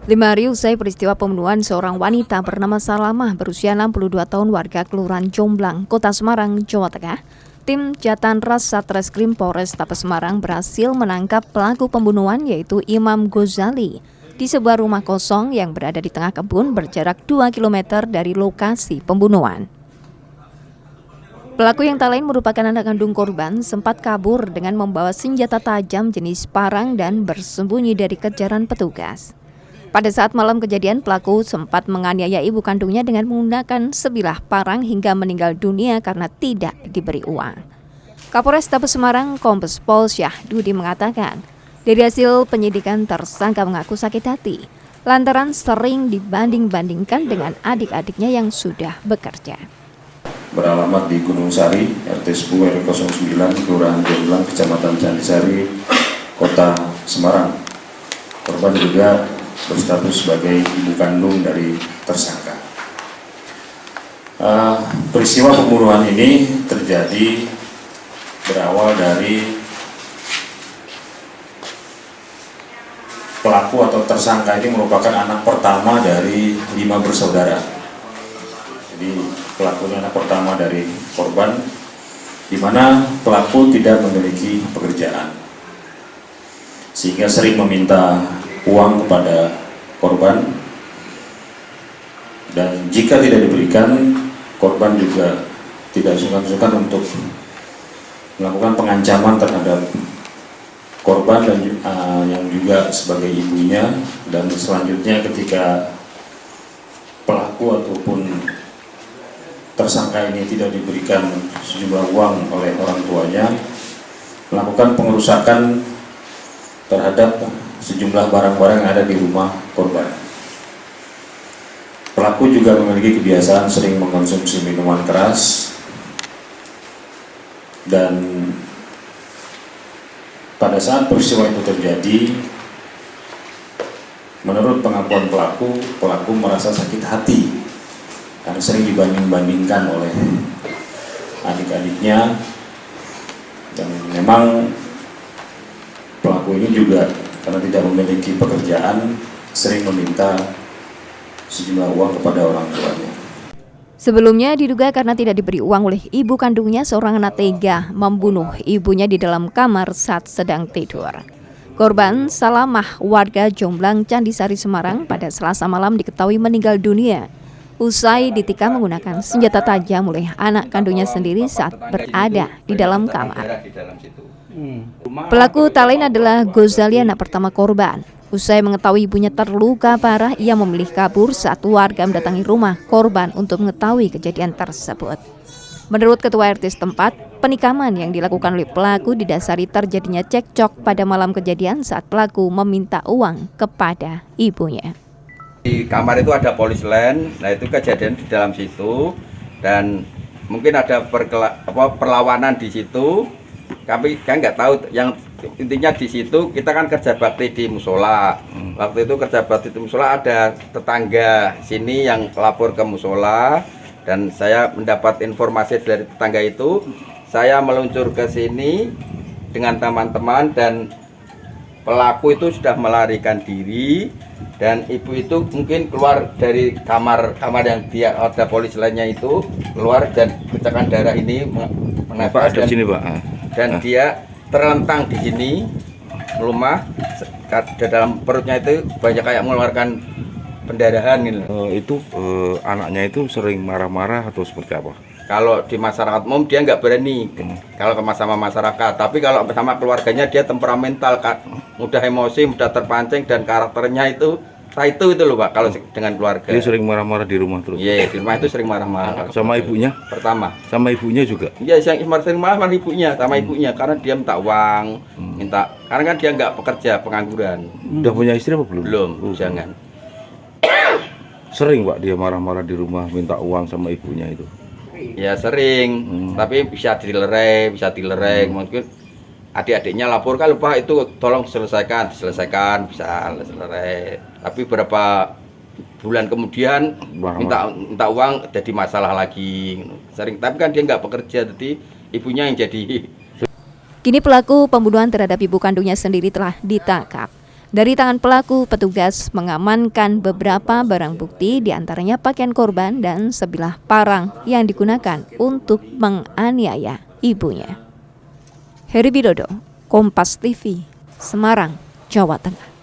5 hari usai peristiwa pembunuhan seorang wanita bernama Salamah berusia 62 tahun warga Kelurahan Jomblang, Kota Semarang, Jawa Tengah, tim Jatanras Satreskrim Polrestabes Semarang berhasil menangkap pelaku pembunuhan yaitu Imam Ghazali di sebuah rumah kosong yang berada di tengah kebun berjarak 2 km dari lokasi pembunuhan. Pelaku yang tak lain merupakan anak kandung korban sempat kabur dengan membawa senjata tajam jenis parang dan bersembunyi dari kejaran petugas. Pada saat malam kejadian, pelaku sempat menganiaya ibu kandungnya dengan menggunakan sebilah parang hingga meninggal dunia karena tidak diberi uang. Kapolrestabes Semarang Kombes Pol Syahdudi mengatakan, dari hasil penyidikan tersangka mengaku sakit hati lantaran sering dibanding-bandingkan dengan adik-adiknya yang sudah bekerja. Beralamat di Gunung Sari, RT 10 RW 09, Kelurahan Jomblang, Kecamatan Candisari, Kota Semarang. Korban juga berstatus sebagai ibu kandung dari tersangka. Peristiwa pembunuhan ini terjadi berawal dari pelaku atau tersangka ini merupakan anak pertama dari 5 bersaudara. Jadi pelakunya anak pertama dari korban, di mana pelaku tidak memiliki pekerjaan, sehingga sering meminta uang kepada korban, dan jika tidak diberikan, korban juga tidak sungkan-sungkan untuk melakukan pengancaman terhadap korban dan yang juga sebagai ibunya. Dan selanjutnya ketika pelaku ataupun tersangka ini tidak diberikan sejumlah uang oleh orang tuanya, melakukan pengerusakan terhadap sejumlah barang-barang yang ada di rumah korban. Pelaku juga memiliki kebiasaan sering mengkonsumsi minuman keras, dan pada saat peristiwa itu terjadi, menurut pengakuan pelaku merasa sakit hati karena sering dibanding-bandingkan oleh adik-adiknya, dan memang pelaku ini juga karena tidak memiliki pekerjaan sering meminta sejumlah uang kepada orang tuanya. Sebelumnya diduga karena tidak diberi uang oleh ibu kandungnya, seorang anak tega membunuh ibunya di dalam kamar saat sedang tidur. Korban Salamah warga Jomblang Candisari Semarang pada Selasa malam diketahui meninggal dunia usai ditikam menggunakan senjata tajam oleh anak kandungnya sendiri saat berada di dalam kamar. Pelaku tak lain adalah Ghazali, anak pertama korban. Usai mengetahui ibunya terluka parah, ia memilih kabur saat warga mendatangi rumah korban untuk mengetahui kejadian tersebut. Menurut Ketua RT setempat, penikaman yang dilakukan oleh pelaku didasari terjadinya cekcok pada malam kejadian saat pelaku meminta uang kepada ibunya. Di kamar itu ada polis lain, nah itu kejadian di dalam situ, dan mungkin ada perlawanan di situ. Kami kan nggak tahu, yang intinya di situ kita kan kerja bakti di musola. Waktu itu kerja bakti di musola, ada tetangga sini yang lapor ke musola, dan saya mendapat informasi dari tetangga itu. Saya meluncur ke sini dengan teman-teman, dan pelaku itu sudah melarikan diri, dan ibu itu mungkin keluar dari kamar yang dia ada polis lainnya itu, keluar dan pecahkan darah ini menabrak ada sini, Pak. Dan dia terlentang di sini rumah, di dalam perutnya itu banyak kayak mengeluarkan pendarahan gitu. Anaknya itu sering marah-marah atau seperti apa? Kalau di masyarakat umum dia nggak berani kalau sama masyarakat, tapi kalau sama keluarganya dia temperamental, mudah emosi, mudah terpancing, dan karakternya itu loh Pak. Kalau dengan keluarga Dia sering marah-marah di rumah terus? Iya, di rumah itu sering marah-marah. Sama ibunya? Pertama. Sama ibunya juga? Iya, yang sering marah ibunya, sama ibunya, karena dia minta uang, karena kan dia nggak bekerja, pengangguran. Udah punya istri apa belum? Belum, jangan. Sering Pak dia marah-marah di rumah, minta uang sama ibunya itu? Ya sering, tapi bisa dilerai, mungkin adik-adiknya lapor, kalau Pak itu tolong diselesaikan, bisa selesai. Tapi beberapa bulan kemudian minta uang, jadi masalah lagi. Sering, tapi kan dia nggak bekerja, jadi ibunya yang jadi. Kini pelaku pembunuhan terhadap ibu kandungnya sendiri telah ditangkap. Dari tangan pelaku, petugas mengamankan beberapa barang bukti, diantaranya pakaian korban dan sebilah parang yang digunakan untuk menganiaya ibunya. Heri Widodo, Kompas TV, Semarang, Jawa Tengah.